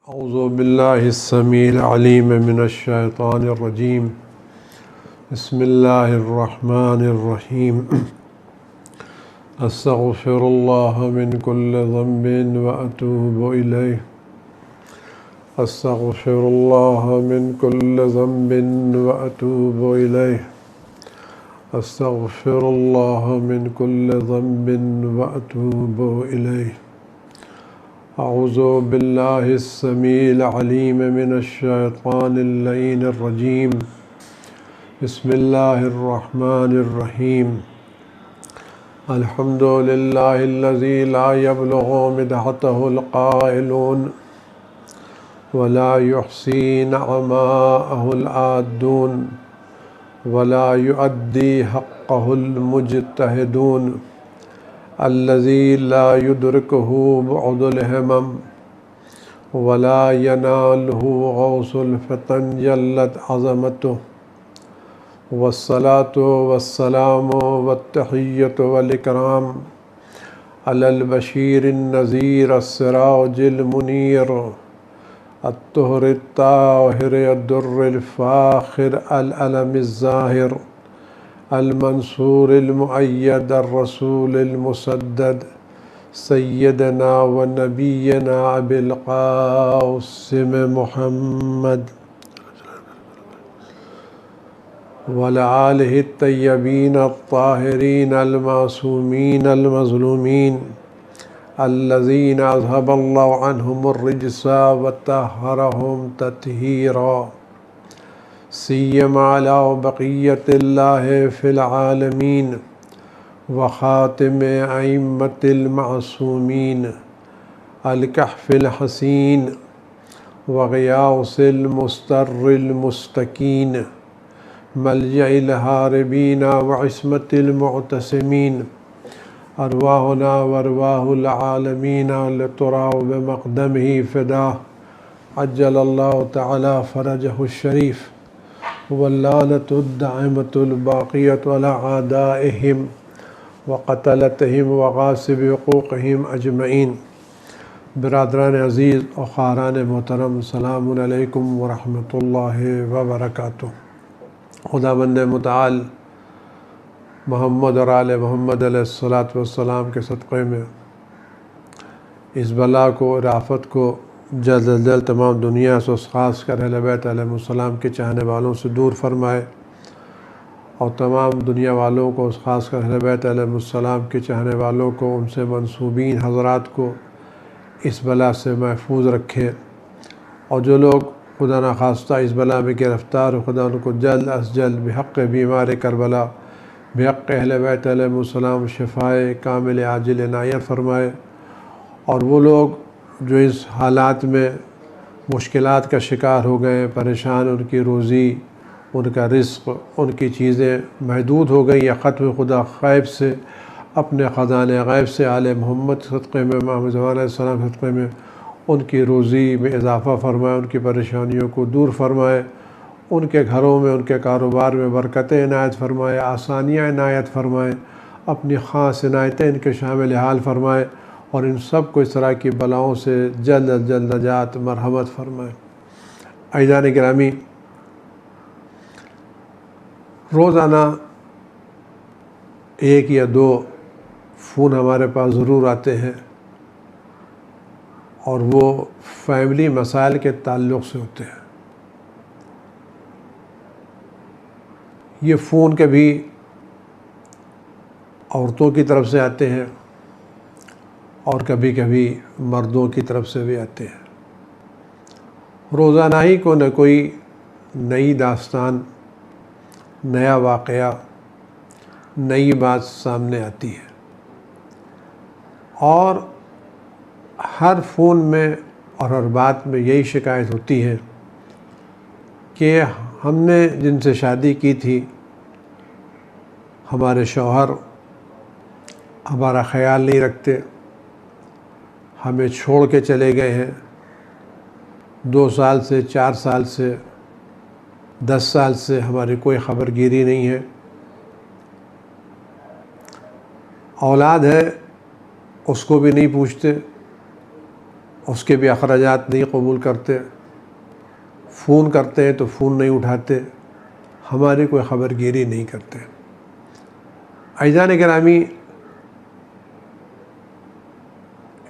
औज़ु बिल्लाहिस्समीइल अलीम मिनश्शैतानिर्रजीम बिस्मिल्लाहिर्रहमानिर्रहीम अस्तग़फ़िरुल्लाह मिन कुल्लि ज़ंबिन व अतूबु इलैह अस्तग़फ़िरुल्लाह मिन कुल्लि ज़ंबिन व अतूबु इलैह अस्तग़फ़िरुल्लाह मिन कुल्लि ज़ंबिन व अतूबु इलैह औज़ु बिल्लाहिस्समीइल अलीम मिनश्शैतानिर्रजीम बिस्मिल्लाहिर्रहमानिर्रहीम अल्हम्दुलिल्लाहिल्लज़ी ला यब्लुगु मिदहतहुल क़ाइलून वला युहसी नअमाअहुल आद्दून वला युअद्दी हक़्क़हुल मुज्तहिदून अल्लज़ी ला युदरिकुहु बुअदुल हिमम वला यनालुहु गौसुल फ़तन जल्लत अज़मतुहु वस्सलातु वस्सलामु वत्तहिय्यतु वल इकराम अलल बशीरिन नज़ीर अस्सिराजिल मुनीर अत्तुहरित ताहिर अद्दुर्रिल फ़ाख़िर अल अलमिज़ ज़ाहिर अल मंसूरिल मुअय्यद अर्रसूलिल मुसद्दद सय्यदना व नबियना अबिल क़ासिम मुहम्मद वला आलिहि तय्यबीन अत्ताहिरीन अल मासूमीन अल मज़लूमीन अल्लज़ीना अज़हबल्लाहु अन्हुमुर रिज्सा व तहहरहुम तत्हीरा सिय्यमा अला बक़िय्यतिल्लाहि फ़िल आलमीन व ख़ातिमे अइम्मतिल मासूमीन अल कहफ़िल हसीन व ग़ियासिल मुस्तर्रिल मुस्तकीन मलजइल हारिबीन व इस्मतिल मुअतसिमीन अरवाहुना व अरवाहुल आलमीन लतुराउ बिमक़दमिही फ़िदाह अज्जलल्लाहु तआला फ़रजहु शरीफ़ वल्लानतुद दाइमतुल बाक़ियतु अला आदाइहिम व क़तलतिहिम व ग़ासिबि हुक़ूक़िहिम अजमईन। बिरादरान अज़ीज़ और ख़ारान मोहतरम, सलामुन अलैकुम व रहमतुल्लाहि व बरकातुहू। खुदावंद मुतआल मोहम्मद और आले मोहम्मद अलैहिस्सलातु वस्सलाम के सदक़े में इस बला को, राफ़त को जल्द अज़ जल्द तमाम दुनिया से, ख़ास कर अहले बैत अलैहिमुस्सलाम के चाहने वालों से दूर फरमाए और तमाम दुनिया वालों को, ख़ास कर अहले बैत अलैहिमुस्सलाम के चाहने वालों को, उनसे मंसूबीन हज़रात को इस बला से महफूज रखे। और जो लोग खुदा न खास्ता इस बला में गिरफ़्तार हो, खुदा उनको जल्द अज़ जल्द बिहक़्क़ बीमार करबला, बिहक़्क़ अहले बैत अलैहिमुस्सलाम शिफ़ाए कामिल आजिल इनायत फ़रमाए। और वो लोग जो इस हालात में मुश्किलात का शिकार हो गए, परेशान, उनकी रोज़ी, उनका रिज़्क़, उनकी चीज़ें महदूद हो गई या ख़त्म खुदा ग़ैब से, अपने ख़ज़ाने ग़ैब से आले मोहम्मद सदक़े में, इमाम ज़मान अलैहिस्सलाम सदक़े में उनकी रोज़ी में इज़ाफ़ा फ़रमाए, उनकी परेशानियों को दूर फ़रमाए, उनके घरों में, उनके कारोबार में बरकतें इनायत फ़रमाए, आसानियाँ इनायत फ़रमाए, अपनी ख़ास इनायतें इनके शामिल हाल फ़रमाए और इन सब को इस तरह की बलाओं से जल्द अज़ जल्द नजात मरहमत फ़रमाए। अज़ीज़ान गिरामी, रोज़ाना एक या दो फ़ोन हमारे पास ज़रूर आते हैं और वो फ़ैमिली मसाइल के ताल्लुक़ से होते हैं। ये फ़ोन कभी औरतों की तरफ से आते हैं और कभी कभी मर्दों की तरफ से भी आते हैं। रोज़ाना ही को न कोई नई दास्तान, नया वाक़या, नई बात सामने आती है और हर फ़ोन में और हर बात में यही शिकायत होती है कि हमने जिनसे शादी की थी, हमारे शौहर हमारा ख़याल नहीं रखते, हमें छोड़ के चले गए हैं। 2 साल से, 4 साल से, 10 साल से हमारी कोई ख़बरगिरी नहीं है। औलाद है उसको भी नहीं पूछते, उसके भी अखराजात नहीं कबूल करते, फ़ोन करते हैं तो फ़ोन नहीं उठाते, हमारी कोई ख़बरगिरी नहीं करते। अज़ीज़ान गिरामी,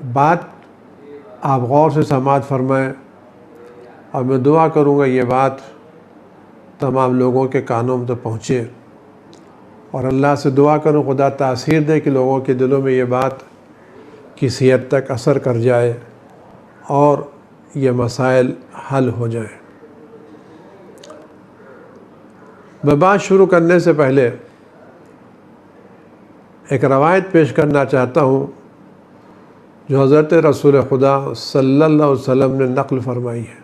बात आप गौर से समाअत फरमाएँ और मैं दुआ करूँगा ये बात तमाम लोगों के कानों में तो पहुँचे, और अल्लाह से दुआ करूँ खुदा तासीर दे कि लोगों के दिलों में ये बात किसी हद तक असर कर जाए और ये मसाइल हल हो जाए। मैं बात शुरू करने से पहले एक रवायत पेश करना चाहता हूँ जो हज़रत रसूल खुदा सल्लल्लाहु अलैहि वसल्लम ने नक़ल फरमाई है।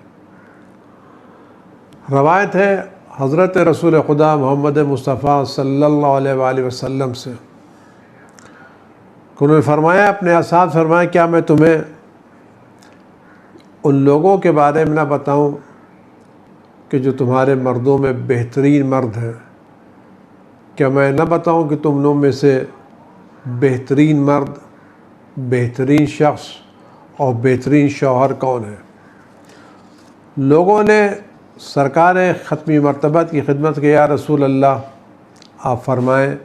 रवायत है हज़रत रसूल खुदा मोहम्मद मुस्तफ़ा सल्लल्लाहु अलैहि वसल्लम से, उन्होंने फरमाया, अपने असाब फरमाया, क्या मैं तुम्हें उन लोगों के बारे में ना बताऊं कि जो तुम्हारे मर्दों में बेहतरीन मर्द हैं? क्या मैं ना बताऊं कि तुम लोग में से बेहतरीन मर्द, बेहतरीन शख्स और बेहतरीन शौहर कौन है? लोगों ने सरकार ख़त्मी मर्तबत की खिदमत की, या रसूल अल्लाह, आप फरमाएँ,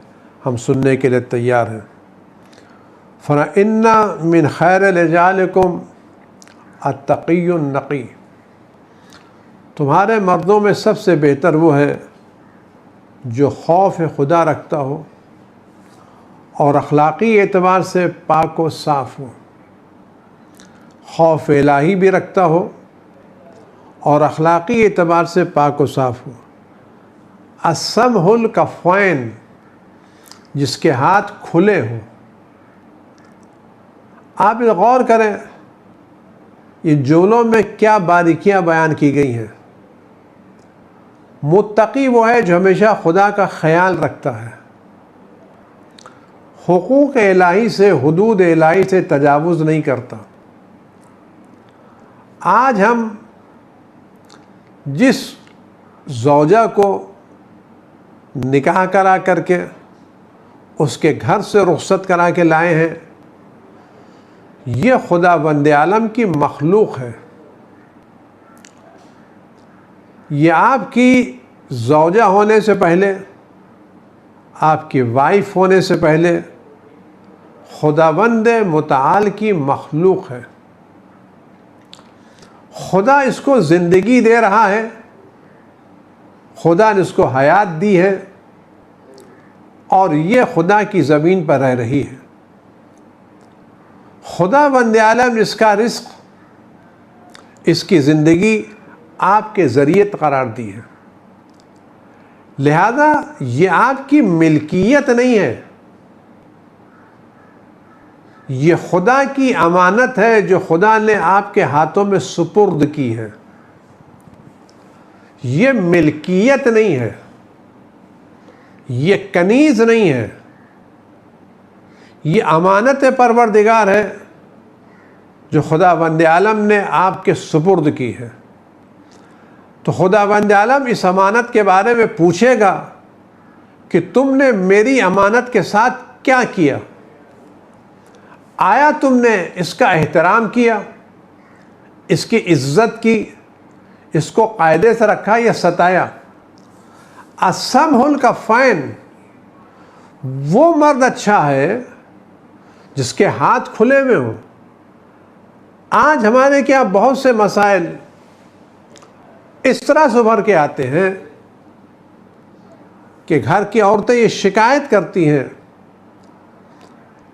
हम सुनने के लिए तैयार हैं। फना इन्ना मिन खैर रिजालिकुम अत्तक़ियुन नक़ी, तुम्हारे मर्दों में सबसे बेहतर वो है जो खौफ खुदा रखता हो और अखलाक़ी एतबार से पाक व साफ़ हो, खौफ इलाही भी रखता हो और अखलाक़ी एतबार से पाक व साफ़ हो। अस्समहुल कफ़ैन, जिसके हाथ खुले हों। आप गौर करें ये जुमलों में क्या बारीकियां बयान की गई हैं। मुत्तकी वो है जो हमेशा खुदा का ख्याल रखता है, हुकूक इलाही से, हुदूद इलाही से तजावुज़ नहीं करता। आज हम जिस ज़ौजा को निकाह करा करके उसके घर से रुख़्सत करा के लाए हैं, ये खुदा बंदे आलम की मखलूक है। ये आपकी ज़ौजा होने से पहले, आपकी वाइफ होने से पहले खुदाबंद मुताल की मखलूक है। खुदा इसको ज़िंदगी दे रहा है, खुदा ने इसको हयात दी है और ये खुदा की ज़मीन पर रह रही है। खुदा बंदे आलम इसका रिस्क, इसकी ज़िंदगी आपके ज़रिए करार दी है। लिहाजा ये आपकी मिल्कियत नहीं है, ये खुदा की अमानत है जो खुदा ने आपके हाथों में सुपुर्द की है। ये मिल्कियत नहीं है, ये कनीज़ नहीं है, ये अमानत परवरदिगार है जो खुदा बंदे आलम ने आपके सुपुर्द की है। तो खुदा बंदे आलम इस अमानत के बारे में पूछेगा कि तुमने मेरी अमानत के साथ क्या किया? आया तुमने इसका एहतराम किया, इसकी इज्जत की, इसको कायदे से रखा या सताया? अस्समहुल कफ़ैन, वो मर्द अच्छा है जिसके हाथ खुले हुए हों। आज हमारे क्या बहुत से मसाइल इस तरह से उभर के आते हैं कि घर की औरतें ये शिकायत करती हैं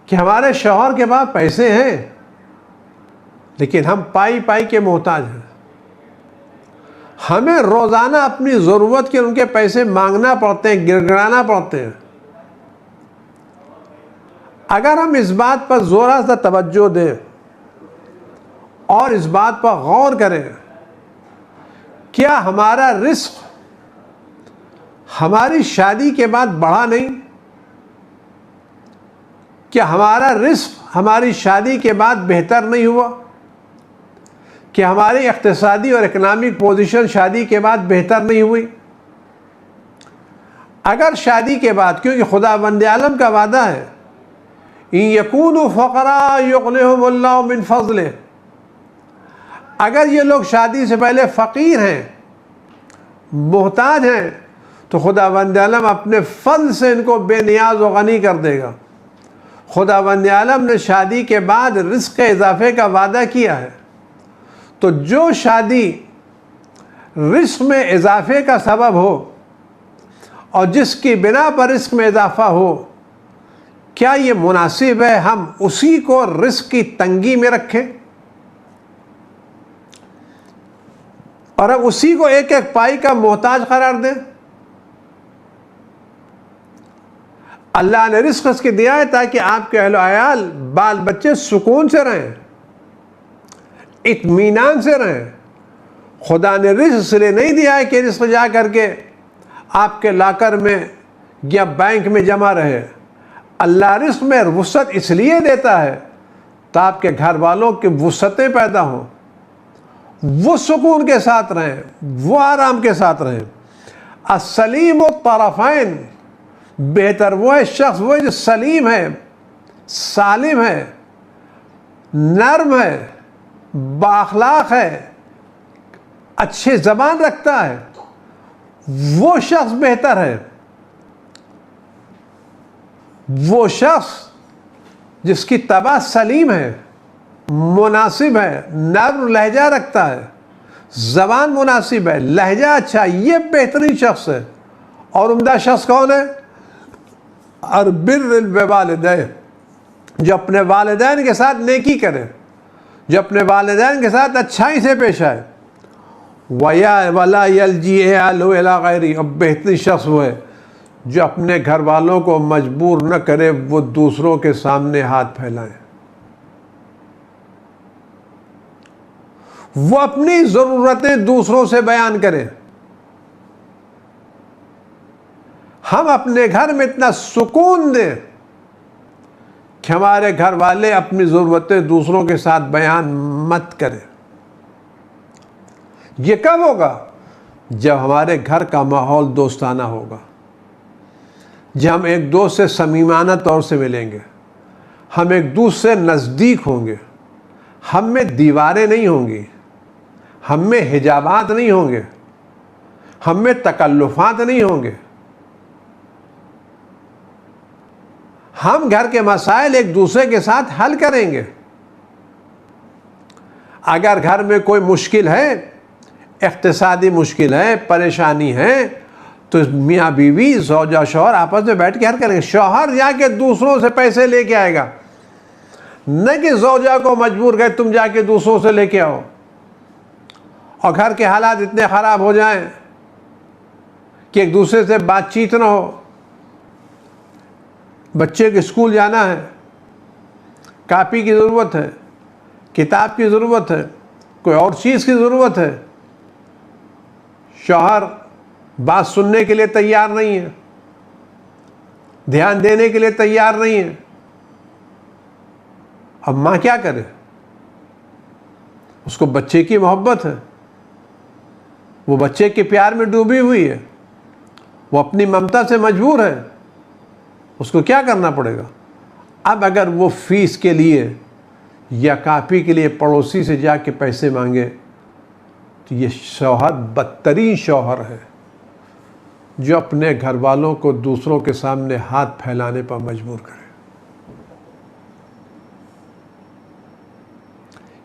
कि हमारे शौहर के पास पैसे हैं लेकिन हम पाई पाई के मोहताज हैं। हमें रोज़ाना अपनी ज़रूरत के उनके पैसे मांगना पड़ते हैं, गिड़गिड़ाना पड़ते हैं। अगर हम इस बात पर ज़ोरा से तवज्जो दें और इस बात पर गौर करें, क्या हमारा रिस्क हमारी शादी के बाद बढ़ा नहीं? क्या हमारा रिस्क हमारी शादी के बाद बेहतर नहीं हुआ? क्या हमारी इक़्तिसादी और इकनॉमिक पोजीशन शादी के बाद बेहतर नहीं हुई? अगर शादी के बाद, क्योंकि खुदा बंदे आलम का वादा है, इन यकूनु फ़क़रा युग़निहुमुल्लाहु मिन फ़ज़लिह, अगर ये लोग शादी से पहले फ़कीर हैं, मोहताज हैं, तो खुदावंद आलम अपने फल से इनको बेनियाज व गनी कर देगा। खुदावंद आलम ने शादी के बाद रिस्क के इजाफे का वादा किया है, तो जो शादी रिस्क में इजाफे का सबब हो और जिसकी बिना पर रिस्क में इजाफा हो, क्या ये मुनासिब है हम उसी को रिस्क की तंगी में रखें और अब उसी को एक एक पाई का मोहताज करार दें? अल्लाह ने रिस्क उसके दिया है ताकि आपके अहल आयाल बाल बच्चे सुकून से रहें, इत्मीनान से रहें। खुदा ने रिस्क इसलिए नहीं दिया है कि रिस्क जा करके आपके लाकर में या बैंक में जमा रहे। अल्लाह रिस्क में वुसअत इसलिए देता है तो आपके घर वालों की वुसअतें पैदा हों, वो सुकून के साथ रहें, वो आराम के साथ रहें। अस्सलीम तरफ़ैन, बेहतर वो है शख्स, वो है जो सलीम है, सालिम है, नर्म है, बाअखलाक है, अच्छे ज़बान रखता है, वो शख्स बेहतर है। वो शख्स जिसकी तबा सलीम है, मुनासिब है, नर्म लहजा रखता है, ज़बान मुनासिब है, लहजा अच्छा, ये बेहतरीन शख्स है। और उम्दा शख्स कौन है? और बिर्रुल वालिदैन, जो अपने वालिदैन के साथ नेकी करे, जो अपने वालिदैन के साथ अच्छाई से पेश आए। वया वला यलजी अला गैरी, और बेहतरीन शख्स वो है जो अपने घर वालों को मजबूर न करे वो दूसरों के सामने हाथ फैलाएं। वो अपनी ज़रूरतें दूसरों से बयान करें। हम अपने घर में इतना सुकून दें कि हमारे घर वाले अपनी ज़रूरतें दूसरों के साथ बयान मत करें। ये कब होगा? जब हमारे घर का माहौल दोस्ताना होगा, जब हम एक दोस्त से समीमाना तौर से मिलेंगे, हम एक दूसरे से नज़दीक होंगे, हम में दीवारें नहीं होंगी, हम में हिजाबात नहीं होंगे, हम में तकल्लुफ़ात नहीं होंगे। हम घर के मसाइल एक दूसरे के साथ हल करेंगे। अगर घर में कोई मुश्किल है, इक़्तिसादी मुश्किल है, परेशानी है, तो मियाँ बीवी, ज़ौजा शौहर आपस में बैठ के हल करेंगे। शौहर जाके दूसरों से पैसे लेके आएगा, न कि ज़ौजा को मजबूर करे तुम जाके दूसरों से लेके आओ। और घर के हालात इतने ख़राब हो जाएं कि एक दूसरे से बातचीत ना हो। बच्चे के स्कूल जाना है, कापी की ज़रूरत है, किताब की ज़रूरत है, कोई और चीज़ की ज़रूरत है, शौहर बात सुनने के लिए तैयार नहीं है, ध्यान देने के लिए तैयार नहीं है। अब माँ क्या करे? उसको बच्चे की मोहब्बत है, वो बच्चे के प्यार में डूबी हुई है, वो अपनी ममता से मजबूर है, उसको क्या करना पड़ेगा? अब अगर वो फीस के लिए या कापी के लिए पड़ोसी से जाके पैसे मांगे तो ये शौहर बदतरीन शौहर है जो अपने घर वालों को दूसरों के सामने हाथ फैलाने पर मजबूर करे।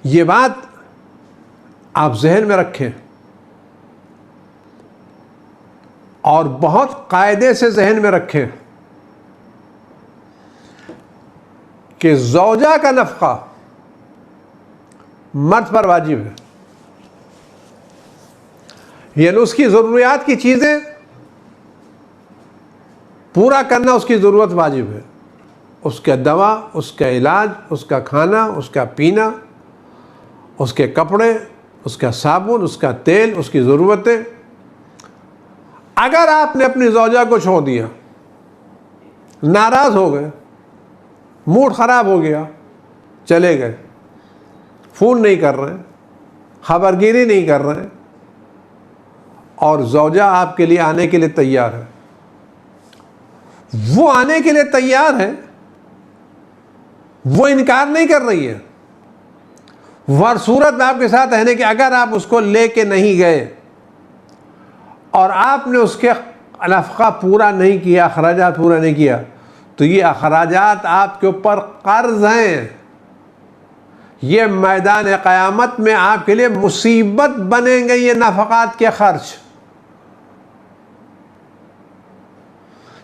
ये बात आप जहन में रखें और बहुत कायदे से जहन में रखें कि ज़ौजा का नफ़क़ा मर्द पर वाजिब है। यानी उसकी ज़रूरियात की चीज़ें पूरा करना उसकी ज़रूरत वाजिब है। उसका दवा, उसका इलाज, उसका खाना, उसका पीना, उसके कपड़े, उसका साबुन, उसका तेल, उसकी ज़रूरतें। अगर आपने अपनी ज़ौजा को छोड़ दिया, नाराज़ हो गए, मूड ख़राब हो गया, चले गए, फ़ोन नहीं कर रहे, खबरगिरी नहीं कर रहे, और ज़ौजा आपके लिए आने के लिए तैयार है, वो आने के लिए तैयार है, वो इनकार नहीं कर रही है, वर सूरत में आपके साथ रहने की, अगर आप उसको लेके नहीं गए और आपने उसके नफ़क़ा पूरा नहीं किया, अखराजात पूरा नहीं किया, तो ये अखराजात आपके ऊपर कर्ज हैं। ये मैदान क़यामत में आपके लिए मुसीबत बनेंगे ये नफ़क़ात के खर्च।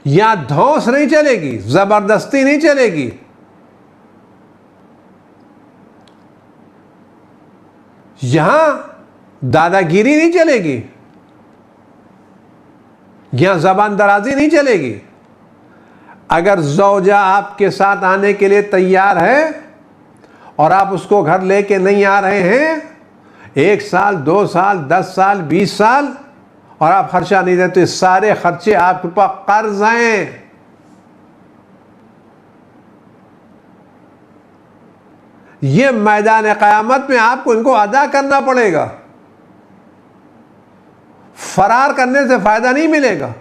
यहाँ धौंस नहीं चलेगी, ज़बरदस्ती नहीं चलेगी। यहाँ दादागिरी नहीं चलेगी, यहाँ ज़बान दराजी नहीं चलेगी। अगर ज़ौजा आपके साथ आने के लिए तैयार है और आप उसको घर लेके नहीं आ रहे हैं, 1 साल 2 साल 10 साल 20 साल, और आप खर्चा नहीं देते, तो सारे खर्चे आपके पास कर्ज हैं। ये मैदान क़यामत में आपको इनको अदा करना पड़ेगा। फरार करने से फायदा नहीं मिलेगा,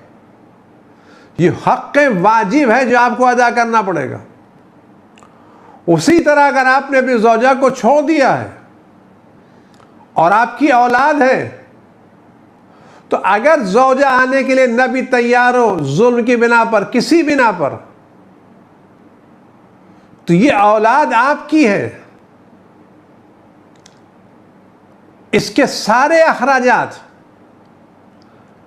ये हक़ वाजिब है जो आपको अदा करना पड़ेगा। उसी तरह अगर आपने अपनी ज़ौजा को छोड़ दिया है और आपकी औलाद है, तो अगर ज़ौजा आने के लिए न भी तैयार हो, जुल्म की बिना पर, किसी बिना पर, तो ये औलाद आपकी है। इसके सारे अखराजात,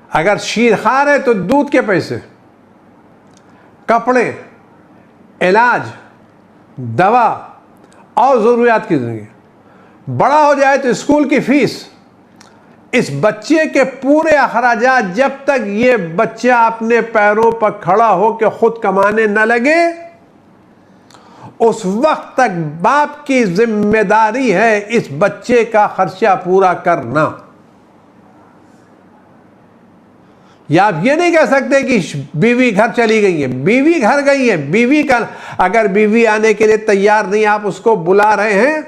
अगर शीरखार है तो दूध के पैसे, कपड़े, इलाज, दवा और ज़रूरियात की ज़िंदगी, बड़ा हो जाए तो स्कूल की फ़ीस, इस बच्चे के पूरे अखराजात, जब तक ये बच्चा अपने पैरों पर खड़ा हो के खुद कमाने न लगे, उस वक्त तक बाप की जिम्मेदारी है इस बच्चे का खर्चा पूरा करना। या आप ये नहीं कह सकते कि बीवी घर चली गई है। बीवी घर गई है, बीवी का, अगर बीवी आने के लिए तैयार नहीं, आप उसको बुला रहे हैं,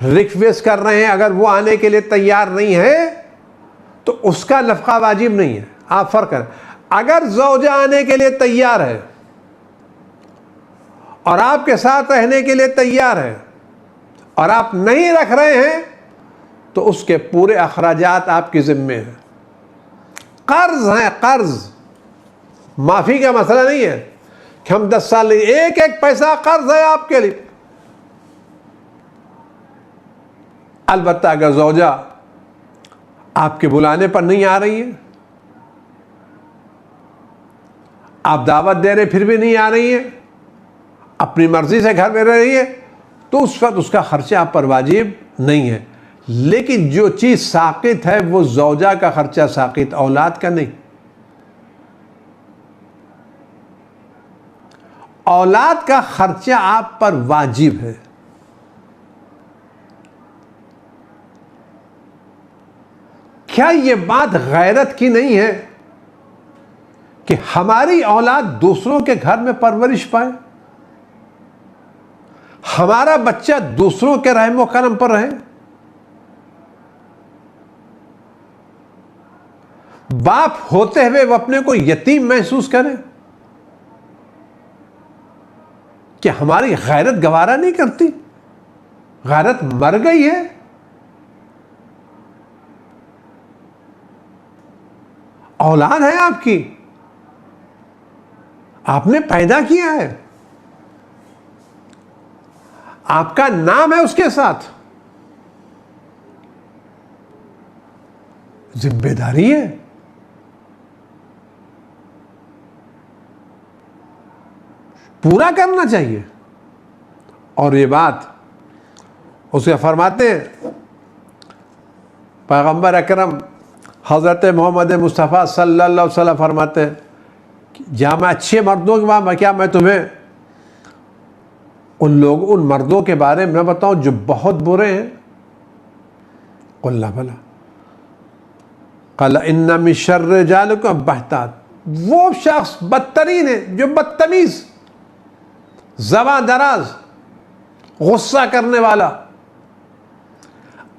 रिक्वेस्ट कर रहे हैं, अगर वो आने के लिए तैयार नहीं है, तो उसका नफ़क़ा वाजिब नहीं है। आप फ़र्क करें। अगर ज़ौजा आने के लिए तैयार है और आपके साथ रहने के लिए तैयार है और आप नहीं रख रहे हैं, तो उसके पूरे अखराजात आपके ज़िम्मे हैं। कर्ज है, कर्ज। माफ़ी का मसला नहीं है कि हम 10 साल नहीं, एक एक पैसा कर्ज है आपके लिए। अलबत्ता अगर ज़ौजा आपके बुलाने पर नहीं आ रही है, आप दावत दे रहे फिर भी नहीं आ रही है, अपनी मर्जी से घर में रह रही है, तो उस वक्त उसका खर्चा आप पर वाजिब नहीं है। लेकिन जो चीज़ साक़ित है वो ज़ौजा का खर्चा साक़ित, औलाद का नहीं। औलाद का खर्चा आप पर वाजिब है। क्या ये बात गैरत की नहीं है कि हमारी औलाद दूसरों के घर में परवरिश पाए, हमारा बच्चा दूसरों के रहमो करम पर रहे? बाप होते हुए वो अपने को यतीम महसूस करे? कि हमारी गैरत गवारा नहीं करती? गैरत मर गई है। औलाद है आपकी, आपने पैदा किया है, आपका नाम है उसके साथ, जिम्मेदारी है। पूरा करना चाहिए। और ये बात उसे फरमाते हैं पैगंबर अकरम हज़रत मोहम्मद मुस्तफ़ा सल्लल्लाहु अलैहि वसल्लम फरमाते हैं कि जहाँ मैं अच्छे मर्दों के वहाँ क्या मैं तुम्हें उन मर्दों के बारे में बताऊँ जो बहुत बुरे हैं? कुल्ला भला कल इन्ना मिन शर्रि रिजालिकुम बहतात, वो शख्स बदतरीन है जो बदतमीज़, ज़बान दराज, गुस्सा करने वाला,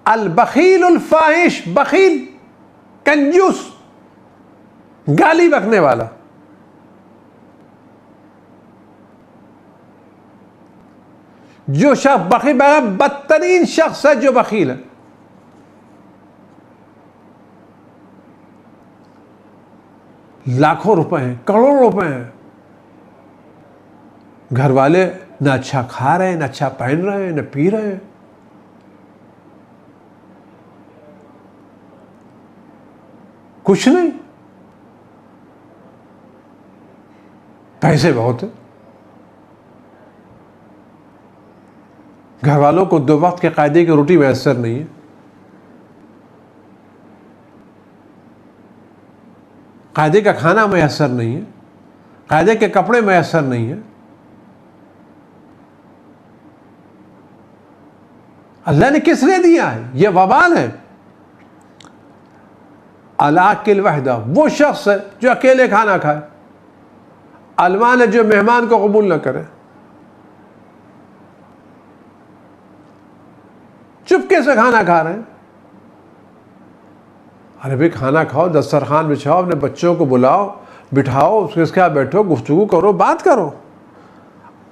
अल बखील उल फाहिश, बखील कंजूस, गाली बकने वाला। जो शख्स बखील, बदतरीन शख्स है जो बखील है। लाखों रुपए हैं, करोड़ों रुपए हैं, घर वाले न अच्छा खा रहे हैं, न अच्छा पहन रहे हैं, न पी रहे हैं। कुछ नहीं, पैसे बहुत है। घर वालों को 2 वक्त के कायदे की रोटी मैसर नहीं है, कायदे का खाना मैसर नहीं है, कायदे के कपड़े मैसर नहीं है। अल्लाह ने किसने दिया है? यह वबाल है। अलाकिल वहदा, वो शख्स है जो अकेले खाना खाए। अलमान है जो मेहमान को कबूल न करे, चुपके से खाना खा रहे हैं। अरे भाई खाना खाओ, दस्तरखान बिछाओ, अपने बच्चों को बुलाओ, बिठाओ, उसके साथ बैठो, गुफ्तगू करो, बात करो।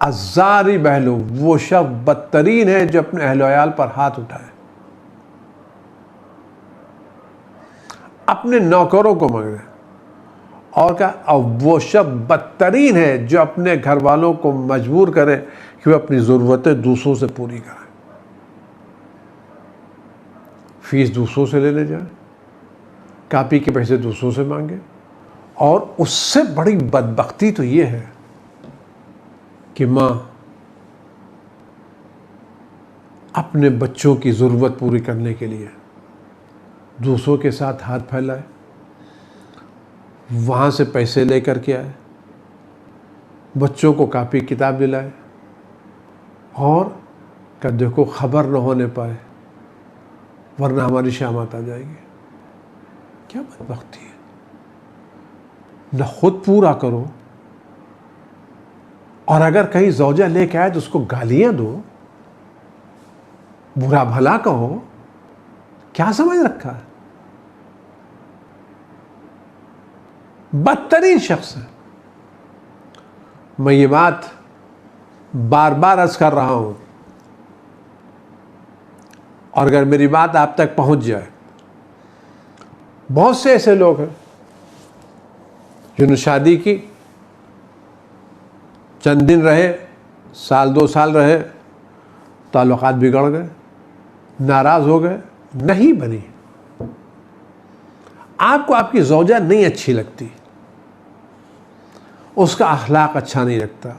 अज़ारी बहलू, वो शख्स बदतरीन है जो अपने अहल वयाल पर हाथ उठाए, अपने नौकरों को मगरे। और क्या, अब वो शख्स बदतरीन है जो अपने घर वालों को मजबूर करे कि वे अपनी ज़रूरतें दूसरों से पूरी करें, फीस दूसरों से लेने जाए, कापी के पैसे दूसरों से मांगे। और उससे बड़ी बदबख्ती तो ये है कि माँ अपने बच्चों की ज़रूरत पूरी करने के लिए दूसरों के साथ हाथ फैलाए, वहाँ से पैसे लेकर के आए, बच्चों को कापी किताब दिलाए, और क्या देखो खबर न होने पाए वरना हमारी शामत आ जाएगी। क्या बदबख्ती है। न खुद पूरा करो, और अगर कहीं ज़ौजा लेके आए तो उसको गालियां दो, बुरा भला कहो। क्या समझ रखा है? बदतरीन शख्स है। मैं ये बात बार बार अर्ज कर रहा हूं, और अगर मेरी बात आप तक पहुंच जाए, बहुत से ऐसे लोग हैं जिन्होंने शादी की, चंद दिन रहे, साल 2 साल रहे, ताल्लुकात बिगड़ गए, नाराज हो गए, नहीं बनी। आपको आपकी ज़ौजा नहीं अच्छी लगती, उसका अखलाक अच्छा नहीं लगता,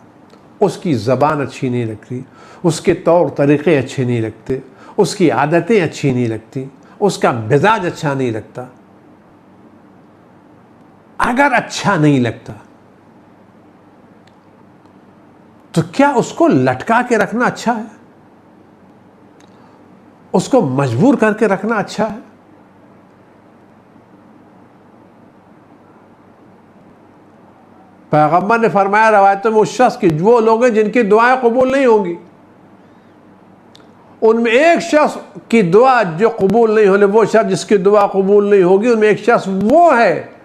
उसकी ज़बान अच्छी नहीं लगती, उसके तौर तरीक़े अच्छे नहीं लगते, उसकी आदतें अच्छी नहीं लगती, उसका मिजाज अच्छा नहीं लगता। अगर अच्छा नहीं लगता तो क्या उसको लटका के रखना अच्छा है? उसको मजबूर करके रखना अच्छा है? पैगंबर ने फरमाया रवायतों में, उस शख्स की, वो लोग हैं जिनकी दुआएं कबूल नहीं होंगी, उनमें एक शख्स की दुआ जो कबूल नहीं होने, वो शख्स जिसकी दुआ कबूल नहीं होगी, उनमें एक शख्स वो है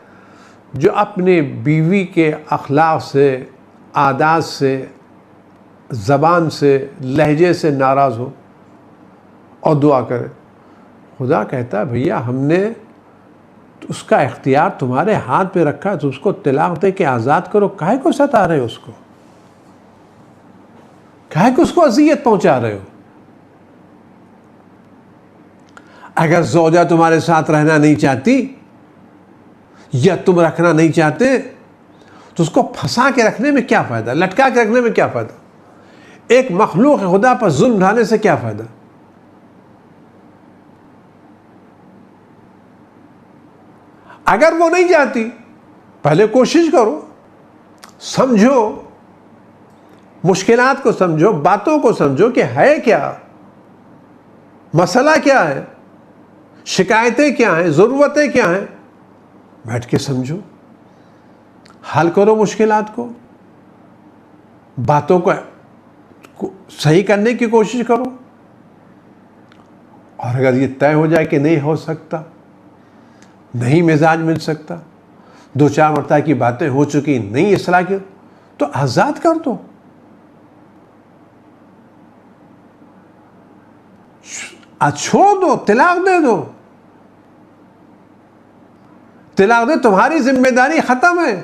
जो अपनी बीवी के अखलाक से, आदात से, ज़बान से, लहजे से नाराज़ हो और दुआ करे। खुदा कहता है भैया हमने उसका इख्तियार तुम्हारे हाथ पे रखा है, तो उसको तलाक दे के आज़ाद करो। काहे को सता रहे हो उसको? काहे को उसको अज़ियत पहुंचा रहे हो? अगर ज़ौजा तुम्हारे साथ रहना नहीं चाहती या तुम रखना नहीं चाहते तो उसको फंसा के रखने में क्या फ़ायदा, लटका के रखने में क्या फ़ायदा? एक मखलूक खुदा पर जुल्म ढाने से क्या फ़ायदा? अगर वो नहीं चाहती, पहले कोशिश करो, समझो, मुश्किलात को समझो, बातों को समझो कि है क्या, मसला क्या है, शिकायतें क्या हैं, ज़रूरतें क्या हैं, बैठ के समझो, हल करो मुश्किलात को, बातों को सही करने की कोशिश करो। और अगर ये तय हो जाए कि नहीं हो सकता, नहीं मिजाज मिल सकता, 2-4 मरतबा की बातें हो चुकी, नहीं इसलाह की, तो आज़ाद कर दो। आज छोड़ दो, तलाक दे दो। तलाक दे, तुम्हारी जिम्मेदारी खत्म है।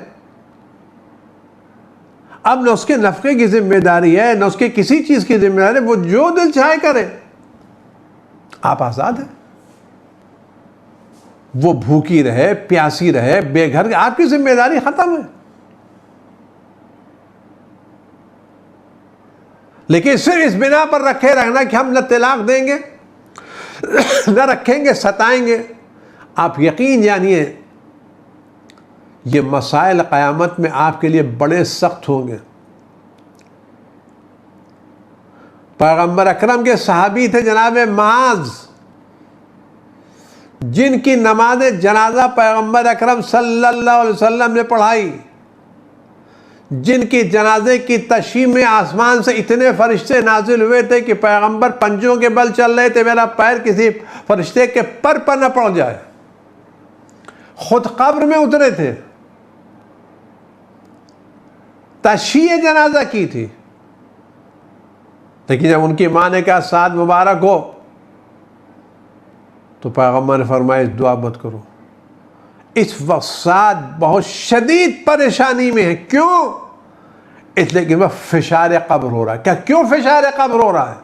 अब न उसके नफके की जिम्मेदारी है, न उसके किसी चीज की जिम्मेदारी है, वो जो दिल चाहे करे। आप आजाद हैं। वो भूखी रहे, प्यासी रहे, बेघर, आपकी जिम्मेदारी खत्म है। लेकिन सिर्फ इस बिना पर रखे रहना कि हम न तलाक देंगे न रखेंगे, सताएंगे। आप यकीन जानिए ये मसाइल क़यामत में आपके लिए बड़े सख्त होंगे। पैगंबर अकरम के सहाबी थे जनाब माज, जिनकी नमाज जनाजा पैगंबर अकरम सल्लल्लाहु अलैहि वसल्लम ने पढ़ाई, जिनकी जनाजे की तशरीह में आसमान से इतने फरिश्ते नाजिल हुए थे कि पैगंबर पंजों के बल चल रहे थे, मेरा पैर किसी फरिश्ते के पर न पड़ जाए। खुद कब्र में उतरे थे, तशरीह जनाजा की थी। लेकिन जब उनकी मां ने कहा साद मुबारक हो, तो पैगंबर ने फरमाया दुआ मत करो। इस वक्त साद बहुत शदीद परेशानी में है। क्यों? इसलिए कि वह फिशार कब्र हो रहा है। क्या क्यों फिशार कब्र हो रहा है?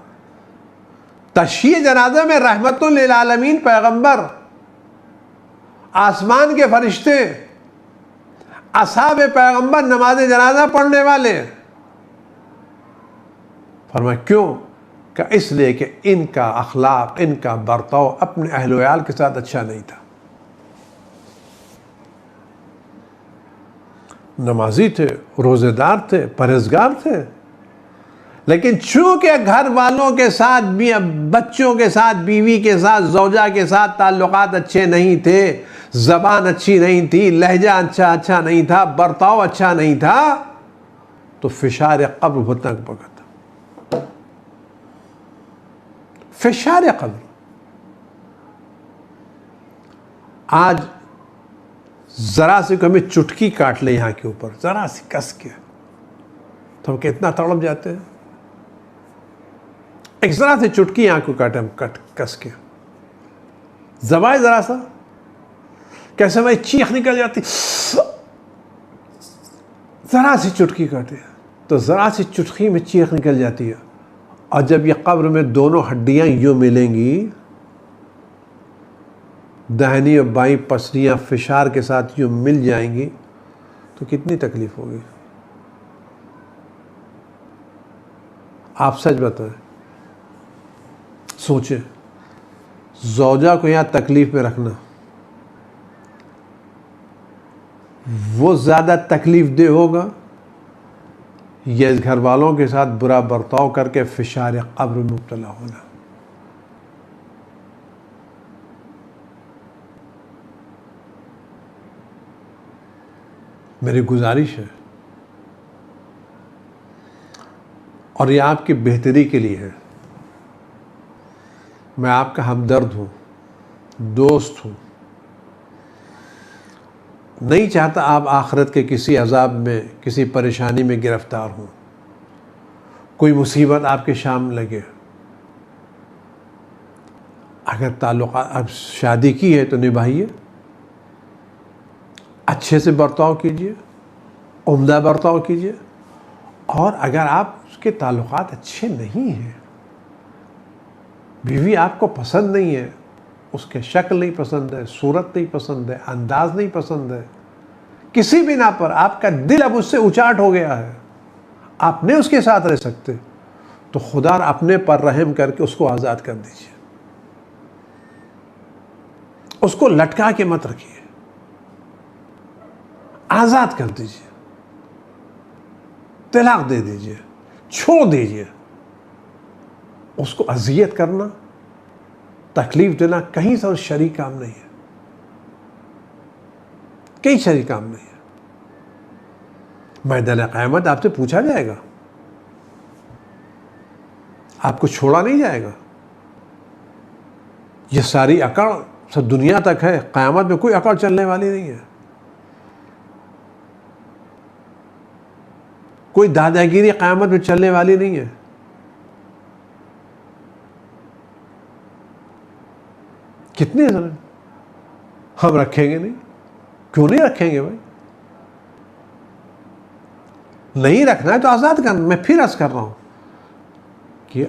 तशरीह जनाजा में रहमतुल लिल आलमीन पैगंबर, आसमान के फरिश्ते, असहाब पैगंबर नमाज जनाजा पढ़ने वाले। फरमाया क्यों? क्या इसलिए कि इनका अखलाक, इनका बर्ताव अपने अहल वयाल के साथ अच्छा नहीं था। नमाजी थे, रोजेदार थे, परहेजगार थे, लेकिन चूंकि घर वालों के साथ भी, बच्चों के साथ, बीवी के साथ, जौजा के साथ ताल्लुकात अच्छे नहीं थे, जबान अच्छी नहीं थी, लहजा अच्छा नहीं था, बर्ताव अच्छा नहीं था, तो फिशार कब्र भुतक पकड़, फिशार कब्र। आज जरा सी हमें चुटकी काट ले यहाँ के ऊपर, जरा सी कस के, तो हम कितना तड़प जाते हैं। एक जरा सी चुटकी यहाँ को काटे हम, कस के जबाए जरा सा, कैसे भाई चीख निकल जाती। जरा सी चुटकी काटे तो जरा सी चुटकी में चीख निकल जाती है। और जब ये कब्र में दोनों हड्डियां यूं मिलेंगी, दाहिनी और बाईं पसलियां फिशार के साथ यूं मिल जाएंगी, तो कितनी तकलीफ होगी। आप सच बताएं, सोचें, ज़ौजा को यहाँ तकलीफ में रखना, वो ज़्यादा तकलीफ दे होगा या इस घर वालों के साथ बुरा बर्ताव करके फिशार कब्र में मुब्तला होना। मेरी गुजारिश है, और ये आपकी बेहतरी के लिए है, मैं आपका हमदर्द हूँ, दोस्त हूँ, नहीं चाहता आप आखिरत के किसी अजाब में, किसी परेशानी में गिरफ्तार हों, कोई मुसीबत आपके सामने लगे। अगर ताल्लुकात, अब शादी की है तो निभाइए, अच्छे से बर्ताव कीजिए, उम्दा बर्ताव कीजिए। और अगर आप उसके ताल्लुकात अच्छे नहीं हैं, बीवी आपको पसंद नहीं है, उसके शक्ल नहीं पसंद है, सूरत नहीं पसंद है, अंदाज नहीं पसंद है, किसी बिना पर आपका दिल अब उससे उचाट हो गया है, आप नहीं उसके साथ रह सकते, तो खुदा अपने पर रहम करके उसको आज़ाद कर दीजिए। उसको लटका के मत रखिए, आज़ाद कर दीजिए, तलाक दे दीजिए, छोड़ दीजिए। उसको अजियत करना, तकलीफ देना कहीं से शरीक काम नहीं है, कहीं शरीक काम नहीं है। मैदान क़यामत आपसे पूछा जाएगा, आपको छोड़ा नहीं जाएगा। ये सारी अकड़ सब दुनिया तक है, क़यामत में कोई अकड़ चलने वाली नहीं है। कोई दादागिरी क़यामत में चलने वाली नहीं है। कितने हम रखेंगे नहीं? क्यों नहीं रखेंगे भाई? नहीं रखना है तो आज़ाद करना। मैं फिर अर्ज कर रहा हूं कि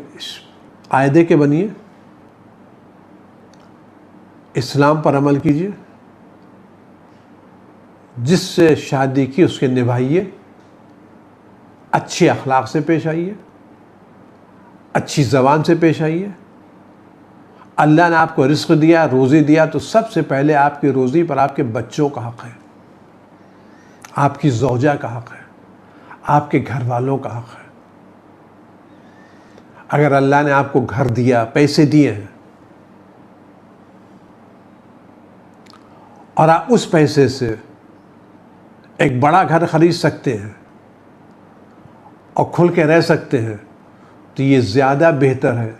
कायदे के बनिए, इस्लाम पर अमल कीजिए, जिससे शादी की उसके निभाइए, अच्छे अखलाक से पेश आइए, अच्छी ज़बान से पेश आइए। अल्लाह ने आपको रिस्क दिया, रोज़ी दिया, तो सबसे पहले आपकी रोज़ी पर आपके बच्चों का हक़ है, आपकी ज़ौजा का हक़ है, आपके घर वालों का हक़ है। अगर अल्लाह ने आपको घर दिया, पैसे दिए हैं, और आप उस पैसे से एक बड़ा घर खरीद सकते हैं और खुल के रह सकते हैं, तो ये ज़्यादा बेहतर है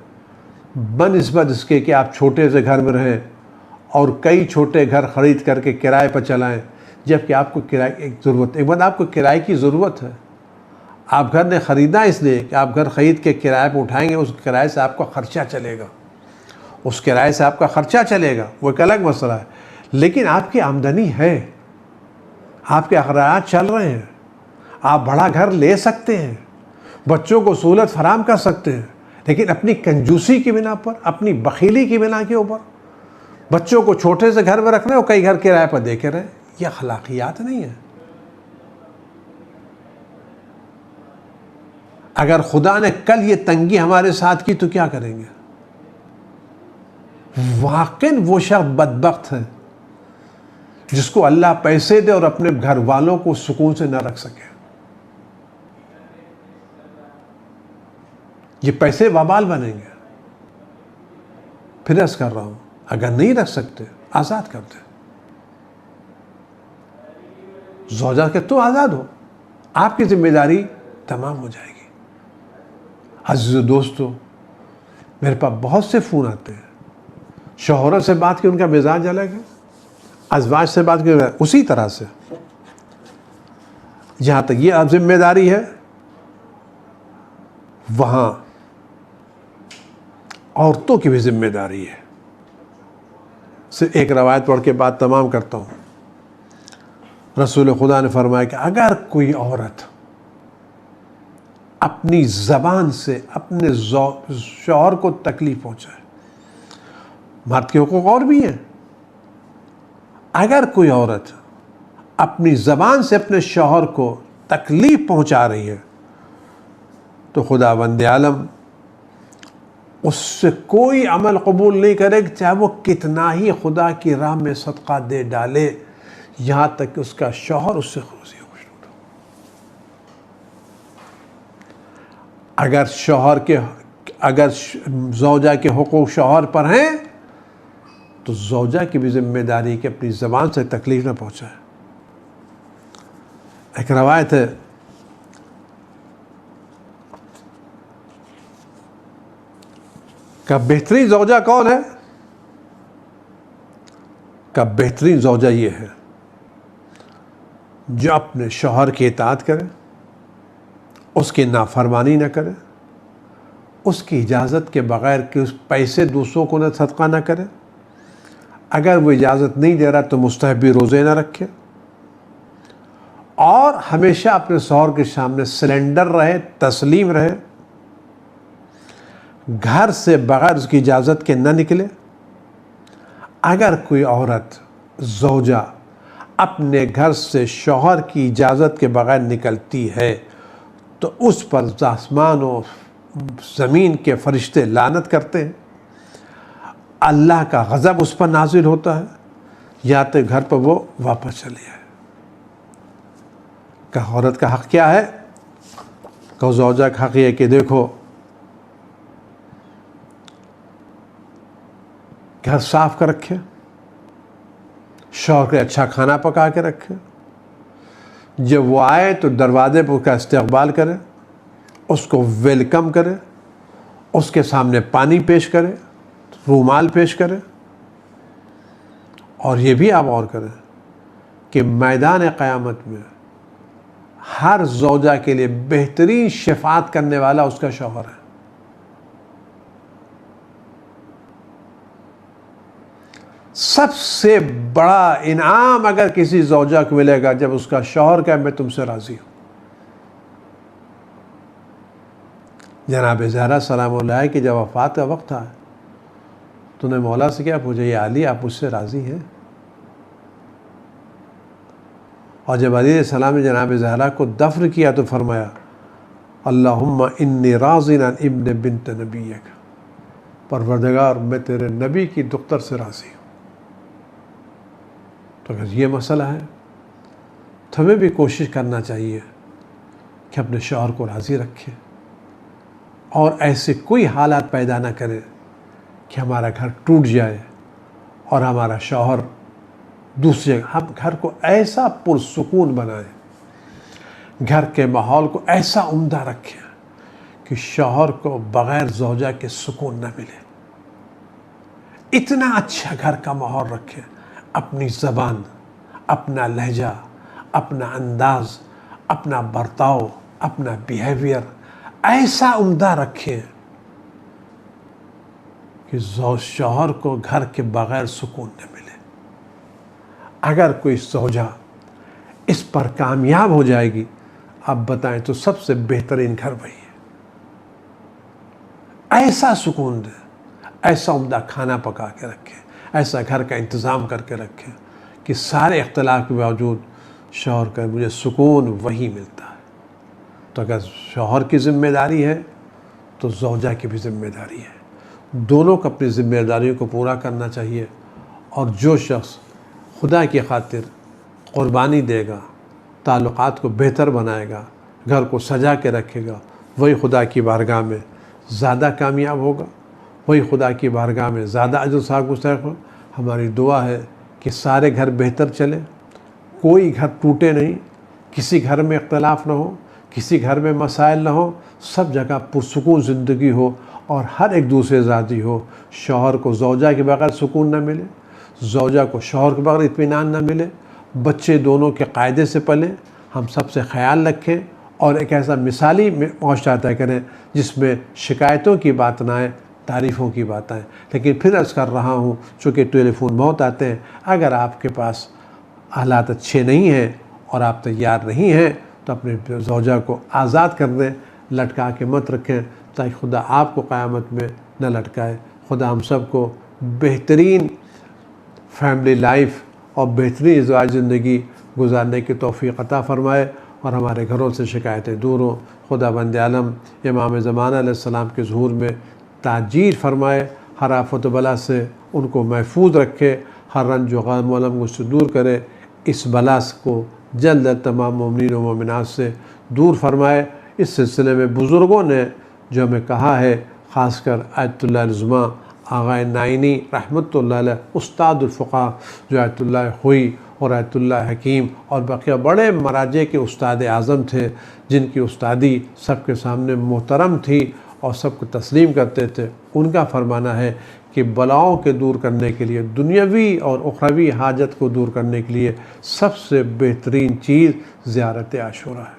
बनिस्बत इसके कि आप छोटे से घर में रहें और कई छोटे घर ख़रीद करके किराए पर चलाएं, जबकि आपको किराए की ज़रूरत, एक बार आपको किराए की ज़रूरत है। आप घर ने ख़रीदा इसलिए कि आप घर ख़रीद के किराए पर उठाएंगे, उस किराए से आपका ख़र्चा चलेगा, उस किराए से आपका ख़र्चा चलेगा, वो एक अलग मसला है। लेकिन आपकी आमदनी है, आपके अखराजात चल रहे हैं, आप बड़ा घर ले सकते हैं, बच्चों को सहूलत फराम कर सकते हैं, लेकिन अपनी कंजूसी की बिना पर, अपनी बखीली की बिना के ऊपर बच्चों को छोटे से घर में रखना और कई घर किराए पर दे के रहे, यह अखलाकियात नहीं है। अगर खुदा ने कल ये तंगी हमारे साथ की तो क्या करेंगे? वाकई वो शख्स बदबख्त है जिसको अल्लाह पैसे दे और अपने घर वालों को सुकून से न रख सके। ये पैसे वबाल बनेंगे। फिर अर्ज कर रहा हूं, अगर नहीं रख सकते आज़ाद कर दे, ज़ौजा के तो आज़ाद हो, आपकी जिम्मेदारी तमाम हो जाएगी। अज़ीज़ दोस्तों, मेरे पास बहुत से फ़ोन आते हैं, शौहरों से बात की उनका मिजाज अलग है, अज़वाज से बात की उसी तरह से। जहाँ तक ये अब जिम्मेदारी है, वहाँ औरतों की भी जिम्मेदारी है। सिर्फ एक रवायत पढ़ के बात तमाम करता हूँ। रसूल खुदा ने फरमाया कि अगर कोई औरत अपनी ज़बान से अपने शौहर को तकलीफ़ पहुँचाए, मर्द के हुकूक और भी हैं, अगर कोई औरत अपनी ज़बान से अपने शौहर को तकलीफ़ पहुँचा रही है, तो खुदावंद आलम उससे कोई अमल कबूल नहीं करेगा, चाहे वो कितना ही खुदा की राह में सदका दे डाले, यहाँ तक कि उसका शौहर उससे खुशी हो। अगर ज़ौजा के हुकूक शौहर पर हैं, तो ज़ौजा की भी जिम्मेदारी कि अपनी ज़बान से तकलीफ़ न पहुँचाए। एक रवायत है, का बेहतरीन ज़ौजा कौन है? का बेहतरीन ज़ौजा ये है जो अपने शौहर की इताअत करे, उसकी नाफरमानी न करे, उसकी इजाज़त के बग़ैर कि उस पैसे दूसरों को न सदका न करे, अगर वो इजाज़त नहीं दे रहा तो मुस्तहबी रोज़े न रखे, और हमेशा अपने शौहर के सामने सिलेंडर रहे, तस्लीम रहे, घर से बग़ैर उसकी इजाज़त के न निकले। अगर कोई औरत ज़ौजा अपने घर से शौहर की इजाज़त के बग़ैर निकलती है, तो उस पर आसमान और ज़मीन के फरिश्ते लानत करते हैं, अल्लाह का गज़ब उस पर नाज़िल होता है, या तो घर पर वो वापस चले जाए। का औरत का हक़ क्या है? का ज़ौजा का हक़ ये कि देखो, घर साफ कर रखे, शौहर के अच्छा खाना पका के रखे, जब वो आए तो दरवाज़े पर उसका इस्तकबाल करे, उसको वेलकम करे, उसके सामने पानी पेश करे, रूमाल पेश करे, और ये भी आप और करें कि मैदान क़यामत में हर ज़ौजा के लिए बेहतरीन शफ़ाअत करने वाला उसका शौहर है। सबसे बड़ा इनाम अगर किसी ज़ौजा को मिलेगा जब उसका शौहर कहे मैं तुमसे राज़ी हूँ। जनाब ज़हरा सलामुल्लाह की जब वफ़ात का वक्त था तो उन्हें मौला से क्या पूछा, या अली आप मुझसे राज़ी हैं? और जब अली सलाम ने जनाब ज़हरा को दफ़न किया तो फरमाया अल्लाहुम्मा इन्नी राज़िन अन इब्न बिन्त नबीयक, परवरदिगार मैं तेरे नबी की दुख्तर से राज़ी हूँ। तो अगर ये मसला है तो हमें भी कोशिश करना चाहिए कि अपने शौहर को राज़ी रखें और ऐसे कोई हालात पैदा ना करें कि हमारा घर टूट जाए और हमारा शौहर दूसरे, हम घर को ऐसा पुरसुकून बनाएं, घर के माहौल को ऐसा उम्दा रखें कि शौहर को बग़ैर ज़ौजा के सुकून न मिले। इतना अच्छा घर का माहौल रखें, अपनी ज़बान, अपना लहजा, अपना अंदाज़, अपना बर्ताव, अपना बिहेवियर ऐसा उम्दा रखें कि शौहर को घर के बग़ैर सुकून न मिले। अगर कोई ज़ौजा इस पर कामयाब हो जाएगी, आप बताएं तो सबसे बेहतरीन घर वही है। ऐसा सुकून दे, ऐसा उम्दा खाना पका के रखें, ऐसा घर का इंतज़ाम करके रखें कि सारे इख्तिलाफ के बावजूद शौहर का मुझे सुकून वही मिलता है। तो अगर शौहर की ज़िम्मेदारी है तो ज़ौजा की भी ज़िम्मेदारी है। दोनों को अपनी ज़िम्मेदारियों को पूरा करना चाहिए। और जो शख्स खुदा की खातिर क़ुरबानी देगा, ताल्लुक़ात को बेहतर बनाएगा, घर को सजा के रखेगा, वही खुदा की बारगाह में ज़्यादा कामयाब होगा, वही खुदा की बारगाह में ज़्यादा अजर साहब मुस्तहिक़ हो। हमारी दुआ है कि सारे घर बेहतर चले, कोई घर टूटे नहीं, किसी घर में इख्तलाफ ना हो, किसी घर में मसाइल ना हो, सब जगह पुरसुकून ज़िंदगी हो और हर एक दूसरे ज़ाती हो। शौहर को ज़ौजा के बगैर सुकून न मिले, ज़ौजा को शौहर के बगैर इत्मीनान न मिले, बच्चे दोनों के कायदे से पलें। हम सबसे ख्याल रखें और एक ऐसा मिसाली माशरा तय करें जिसमें शिकायतों की बात ना आए, तारीफ़ों की बात आए। लेकिन फिर अर्ज़ कर रहा हूँ, चूँकि टेलीफोन बहुत आते हैं, अगर आपके पास हालात अच्छे नहीं हैं और आप तैयार नहीं हैं तो अपने ज़ौजा को आज़ाद कर दें, लटका के मत रखें, ताकि खुदा आपको क़यामत में न लटकाए। खुदा हम सब को बेहतरीन फैमिली लाइफ और बेहतरीन इज़्वाज ज़िंदगी गुजारने की तौफ़ीक़ अता फ़रमाए और हमारे घरों से शिकायतें दूर हों। खुदा बंद आलम इमाम ज़माना अलैहिस्सलाम के ज़ुहूर में ताजीर फ़रमाए, हर आफ़त बला से उनको महफूज रखे, हर रंज व गम व अलम को दूर करे, इस बला को जल्द तमाम मोमिनीन व मोमिनात से दूर फरमाए। इस सिलसिले में बुज़ुर्गों ने जो हमें कहा है, ख़ासकर आयतुल्लाह उज़्मा आग़ाए नाइनी रहमतुल्लाह अलैह, उस्तादुल फ़ुक़हा जो आयतुल्लाह हुई और आयतुल्लाह हकीम और बक़िया बड़े मराजे के उस्ताद आज़म थे, जिनकी उस्तादी सबके सामने मोहतरम थी और सबको तस्लीम करते थे। उनका फरमाना है कि बलाओं के दूर करने के लिए, दुनियावी और उखरवी हाजत को दूर करने के लिए सबसे बेहतरीन चीज़ ज़ियारत आशूरा है।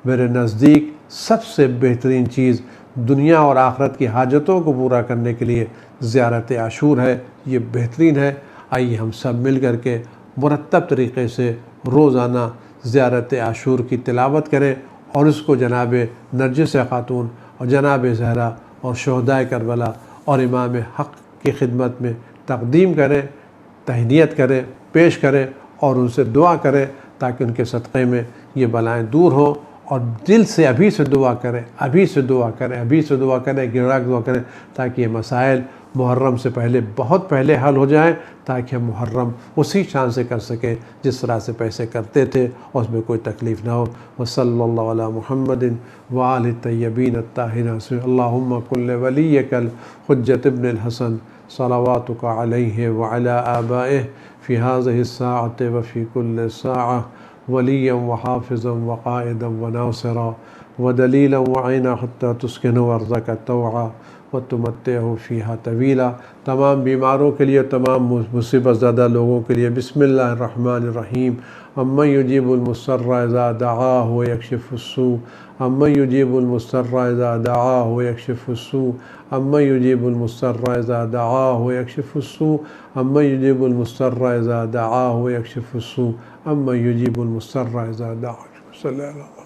मेरे नज़दीक सबसे बेहतरीन चीज़ दुनिया और आखरत की हाजतों को पूरा करने के लिए ज़ियारत आशूर है। ये बेहतरीन है। आइए हम सब मिल कर के मुरतब तरीक़े से रोज़ाना ज़ियारत आशूर की तिलावत करें और उसको जनाब नरगिस ख़ातून और जनाब ज़हरा और शहदाए करबला और इमाम हक़ की खिदमत में तक़दीम करें, तहनीयत करें, पेश करें और उनसे दुआ करें ताकि उनके सदक़े में ये बलाएँ दूर हों। और दिल से अभी से दुआ करें, अभी से दुआ करें, अभी से दुआ करें, गिरा दुआ करें, ताकि ये मसाइल मुहर्रम से पहले, बहुत पहले हल हो जाएं, ताकि हम मुहर्रम उसी शान से कर सकें जिस तरह से पैसे करते थे और उसमें कोई तकलीफ़ ना हो। वसल्लल्लाहु अला मुहम्मदिन व आलिहि तय्यबीन अत्ताहिरीन। अल्लाहुम्मा कुल्लि वलिय्यकल हुज्जत इब्नुल हसन सलवातुका अलैहि व अला आबाइहि फ़ी हाज़िहि स्साअति व फ़ी कुल्लि साअह वलिय्यन व हाफ़िज़न व क़ाइदन व नासिरा व दलीलन व ऐना हत्ता तुस्किनु अर्ज़क तौआ व तुमत्तिअहु फ़ीहा तवीला। तमाम बीमारों के लिए, तमाम मुसीबत ज़दा लोगों के लिए बिस्मिल्लाहिर्रहमानिर्रहीम। अम्मन युजीबुल मुस्तर्रा इज़ा दआहु व यक्शिफुस्सू, अम्मन युजीबुल मुस्तर्रा इज़ा दआहु व यक्शिफुस्सू, अम्मन युजीबुल मुस्तर्रा इज़ा दआहु व यक्शिफुस्सू, अम्मन युजीबुल मुस्तर्रा इज़ा दआहु व यक्शिफुस्सू, अम्मन युजीबुल मुस्तर्रा इज़ा दआहु।